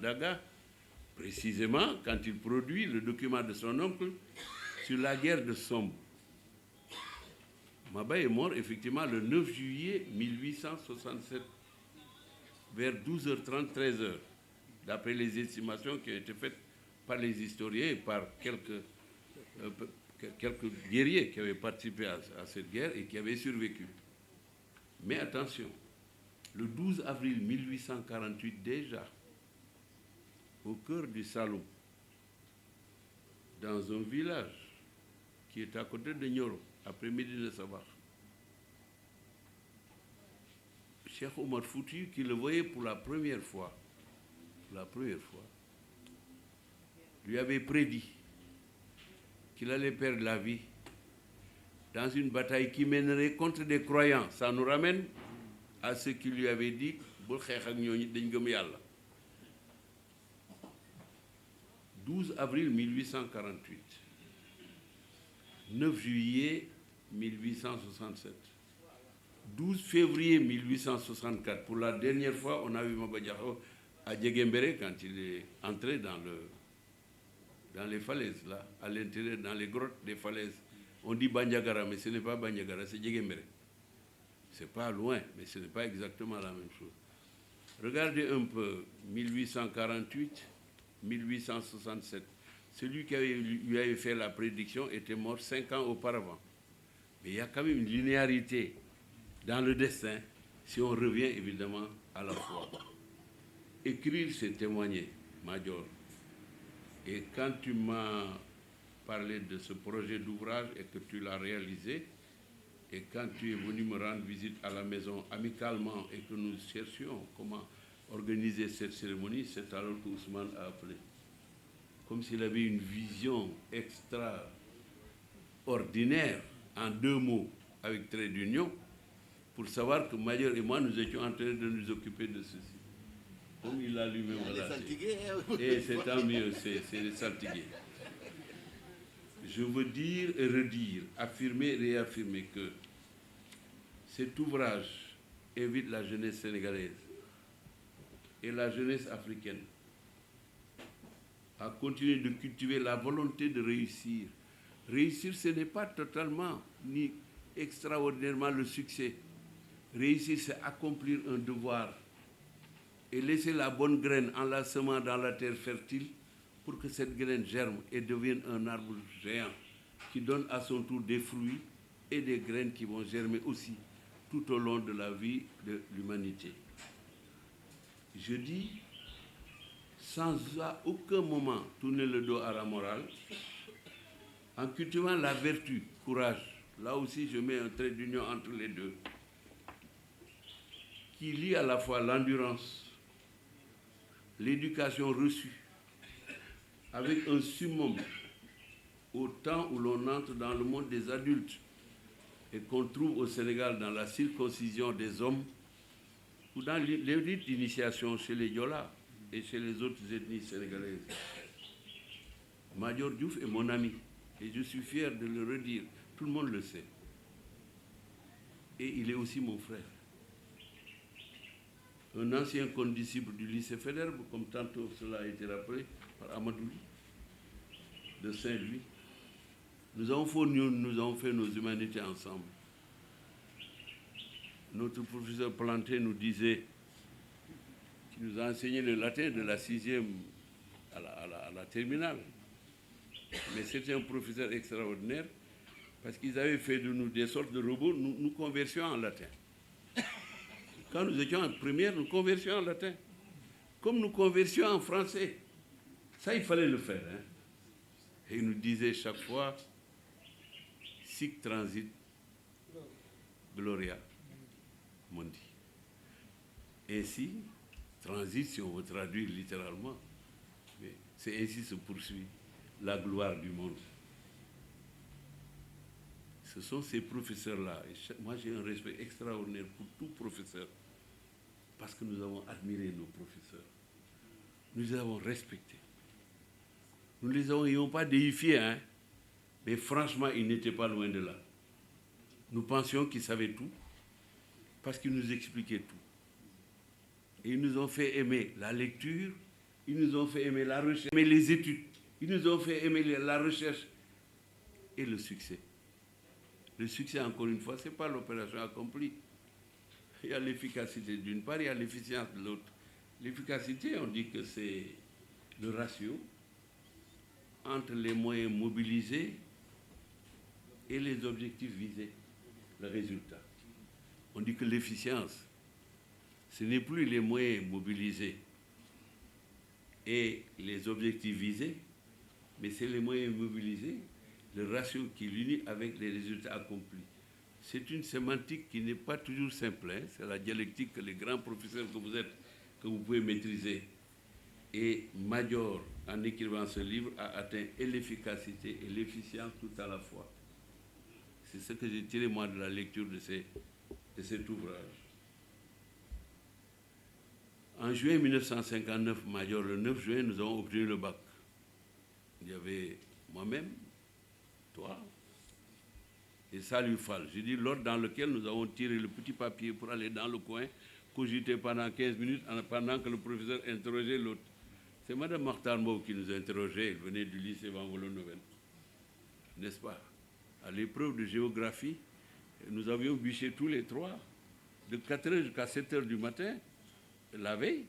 Sandaga, précisément quand il produit le document de son oncle sur la guerre de Somme. Maba est mort effectivement le 9 juillet 1867, vers 12h30, 13h, d'après les estimations qui ont été faites par les historiens et par quelques guerriers qui avaient participé à cette guerre et qui avaient survécu. Mais attention, le 12 avril 1848 déjà, au cœur du Saloum, dans un village qui est à côté de Nioro, après Médina Sabakh, Cheikh Omar Fouti, qui le voyait pour la première fois, lui avait prédit qu'il allait perdre la vie dans une bataille qui mènerait contre des croyants. Ça nous ramène à ce qu'il lui avait dit, bul xeex ak ñooñu dañ gëm yàlla. 12 avril 1848, 9 juillet 1867, 12 février 1864. Pour la dernière fois, on a vu Maba Diakhou à Djeguembéré quand il est entré dans les falaises, là, à l'intérieur, dans les grottes des falaises. On dit Bandiagara, mais ce n'est pas Bandiagara, c'est Djeguembéré. C'est pas loin, mais ce n'est pas exactement la même chose. Regardez un peu, 1848, 1867. Celui qui lui avait fait la prédiction était mort 5 ans auparavant. Mais il y a quand même une linéarité dans le destin, si on revient évidemment à la foi. Écrire, c'est témoigner, Major. Et quand tu m'as parlé de ce projet d'ouvrage et que tu l'as réalisé, et quand tu es venu me rendre visite à la maison amicalement et que nous cherchions comment organiser cette cérémonie, c'est alors que Ousmane a appelé. Comme s'il avait une vision extraordinaire, en 2 mots, avec trait d'union, pour savoir que Major et moi, nous étions en train de nous occuper de ceci. Comme il l'a lui-même relaté. Et c'est tant mieux, c'est les saltigués. Je veux dire et redire, affirmer et réaffirmer que cet ouvrage invite la jeunesse sénégalaise et la jeunesse africaine à continuer de cultiver la volonté de réussir. Réussir, ce n'est pas totalement ni extraordinairement le succès. Réussir, c'est accomplir un devoir et laisser la bonne graine en la semant dans la terre fertile pour que cette graine germe et devienne un arbre géant qui donne à son tour des fruits et des graines qui vont germer aussi tout au long de la vie de l'humanité. Je dis, sans à aucun moment tourner le dos à la morale, en cultivant la vertu, courage, là aussi je mets un trait d'union entre les deux, qui lie à la fois l'endurance, l'éducation reçue, avec un summum au temps où l'on entre dans le monde des adultes et qu'on trouve au Sénégal dans la circoncision des hommes ou dans les rites d'initiation chez les Yola et chez les autres ethnies sénégalaises. Major Diouf est mon ami et je suis fier de le redire. Tout le monde le sait. Et il est aussi mon frère. Un ancien condisciple du lycée Faidherbe, comme tantôt cela a été rappelé par Amadou de Saint-Louis. Nous avons fait nos humanités ensemble. Notre professeur Planté nous disait, qui nous a enseigné le latin de la 6e à la terminale. Mais c'était un professeur extraordinaire parce qu'ils avaient fait de nous des sortes de robots, nous conversions en latin. Quand nous étions en première, nous conversions en latin. Comme nous conversions en français. Ça, il fallait le faire. Hein? Et il nous disait chaque fois, sic transit, gloria, mundi. Ainsi, transit, si on veut traduire littéralement, mais c'est ainsi se poursuit la gloire du monde. Ce sont ces professeurs-là. Et moi, j'ai un respect extraordinaire pour tout professeur, parce que nous avons admiré nos professeurs. Nous les avons respectés. Nous ne les avons pas déifiés, hein? Mais franchement, ils n'étaient pas loin de là. Nous pensions qu'ils savaient tout, parce qu'ils nous expliquaient tout. Et ils nous ont fait aimer la lecture, Ils nous ont fait aimer la recherche, aimer les études. Ils nous ont fait aimer la recherche et le succès. Le succès, encore une fois, ce n'est pas l'opération accomplie. Il y a l'efficacité d'une part, il y a l'efficience de l'autre. L'efficacité, on dit que c'est le ratio entre les moyens mobilisés et les objectifs visés, le résultat. On dit que l'efficience, ce n'est plus les moyens mobilisés et les objectifs visés, mais c'est les moyens mobilisés, le ratio qui l'unit avec les résultats accomplis. C'est une sémantique qui n'est pas toujours simple, hein? C'est la dialectique que les grands professeurs que vous êtes, que vous pouvez maîtriser. Et Major, en écrivant ce livre, a atteint et l'efficacité et l'efficience tout à la fois. C'est ce que j'ai tiré, moi, de la lecture de cet ouvrage. En juin 1959, Major, le 9 juin, nous avons obtenu le bac. Il y avait moi-même, toi, et Saliou Fall. J'ai dit l'ordre dans lequel nous avons tiré le petit papier pour aller dans le coin, cogiter pendant 15 minutes, pendant que le professeur interrogeait l'autre. C'est Mme Martin qui nous a interrogés. Elle venait du lycée Van Vollenhoven, n'est-ce pas? À l'épreuve de géographie, nous avions bûché tous les trois, de 4h jusqu'à 7h du matin, la veille,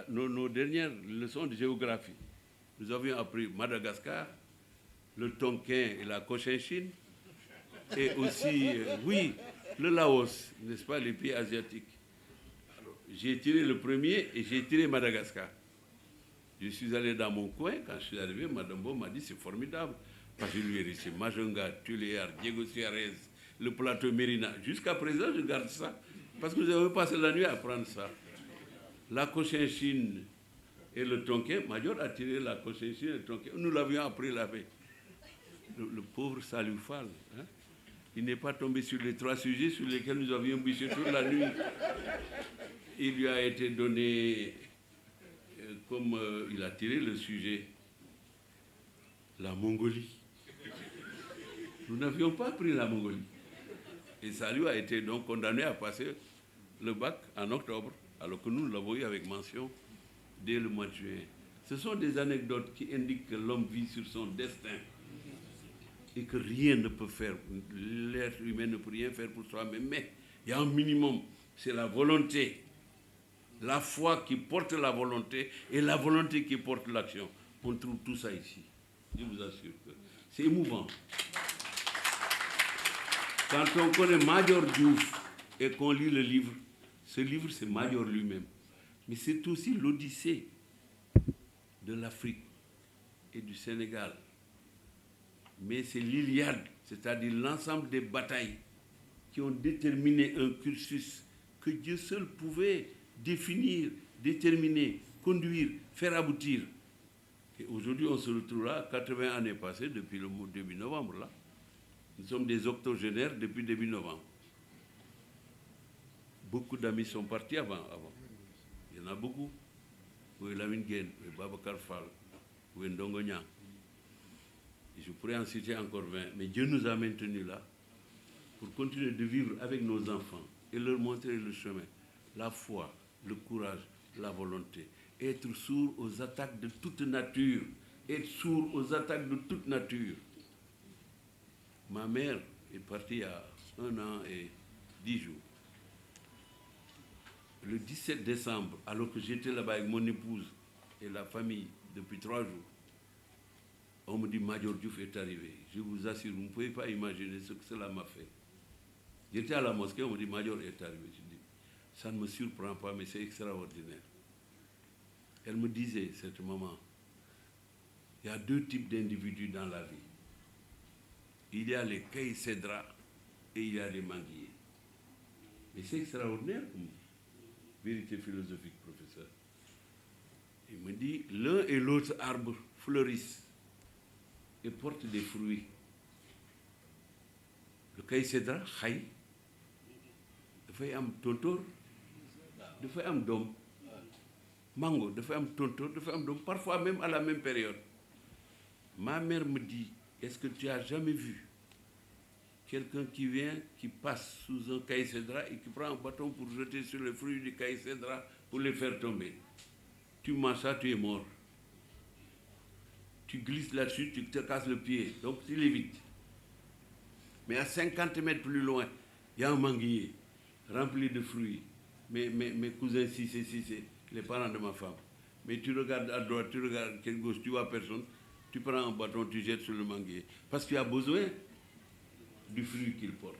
nos dernières leçons de géographie. Nous avions appris Madagascar, le Tonkin et la Cochinchine, et aussi, oui, le Laos, n'est-ce pas, les pays asiatiques. J'ai tiré le premier et j'ai tiré Madagascar. Je suis allé dans mon coin, quand je suis arrivé, Mme Bo m'a dit c'est formidable. Parce que je lui ai dit, c'est Majunga, Tuléar, Diego Suarez, le plateau Mérina. Jusqu'à présent, je garde ça. Parce que nous avons passé la nuit à apprendre ça. La Cochinchine et le Tonkin, Major a tiré la Cochinchine et le Tonkin. Nous l'avions appris la veille. Le pauvre Saliou Fall, hein? Il n'est pas tombé sur les 3 sujets sur lesquels nous avions bûché toute la nuit. Il lui a été donné, comme il a tiré le sujet, la Mongolie. Nous n'avions pas pris la Mongolie. Et Saliou a été donc condamné à passer le bac en octobre, alors que nous l'avons eu avec mention dès le mois de juin. Ce sont des anecdotes qui indiquent que l'homme vit sur son destin et que rien ne peut faire, l'être humain ne peut rien faire pour soi-même. Mais il y a un minimum, c'est la volonté. La foi qui porte la volonté et la volonté qui porte l'action. On trouve tout ça ici. Je vous assure que c'est émouvant. Quand on connaît Major Diouf et qu'on lit le livre, ce livre c'est Major lui-même. Mais c'est aussi l'Odyssée de l'Afrique et du Sénégal. Mais c'est l'Iliade, c'est-à-dire l'ensemble des batailles qui ont déterminé un cursus que Dieu seul pouvait définir, déterminer, conduire, faire aboutir. Et aujourd'hui, on se retrouve là, 80 années passées, depuis le début novembre, là. Nous sommes des octogénaires depuis début novembre. Beaucoup d'amis sont partis avant. Il y en a beaucoup. Oui, Lamine Guène, oui, Babacar Fall, oui, Ndongo Niang. Je pourrais en citer encore 20, mais Dieu nous a maintenus là pour continuer de vivre avec nos enfants et leur montrer le chemin, la foi, le courage, la volonté. Être sourd aux attaques de toute nature. Être sourd aux attaques de toute nature. Ma mère est partie il y a 1 an et 10 jours. Le 17 décembre, alors que j'étais là-bas avec mon épouse et la famille depuis 3 jours, on me dit Major Diouf est arrivé. Je vous assure, vous ne pouvez pas imaginer ce que cela m'a fait. J'étais à la mosquée, on me dit Major est arrivé. Je dis, ça ne me surprend pas, mais c'est extraordinaire. Elle me disait, cette maman, il y a 2 types d'individus dans la vie. Il y a les Kay Cédra et il y a les manguiers. Mais c'est extraordinaire comme vérité philosophique, professeur. Il me dit, l'un et l'autre arbre fleurissent et portent des fruits. Le Kay Cédra, xay, dafay am tontor, dafay am doom. Mango, dafay am tontor, dafay am doom, parfois même à la même période. Ma mère me dit, est-ce que tu as jamais vu quelqu'un qui vient, qui passe sous un caïcédra et qui prend un bâton pour jeter sur les fruits du caïcédra pour les faire tomber? tu manges ça, tu es mort. Tu glisses là-dessus, tu te casses le pied. Donc, tu l'évites. Mais à 50 mètres plus loin, il y a un manguier rempli de fruits. Mes cousins, si c'est les parents de ma femme. Mais tu regardes à droite, tu regardes à gauche, tu vois personne. Tu prends un bâton, tu jettes sur le manguier. Parce qu'il y a besoin du fruit qu'il porte.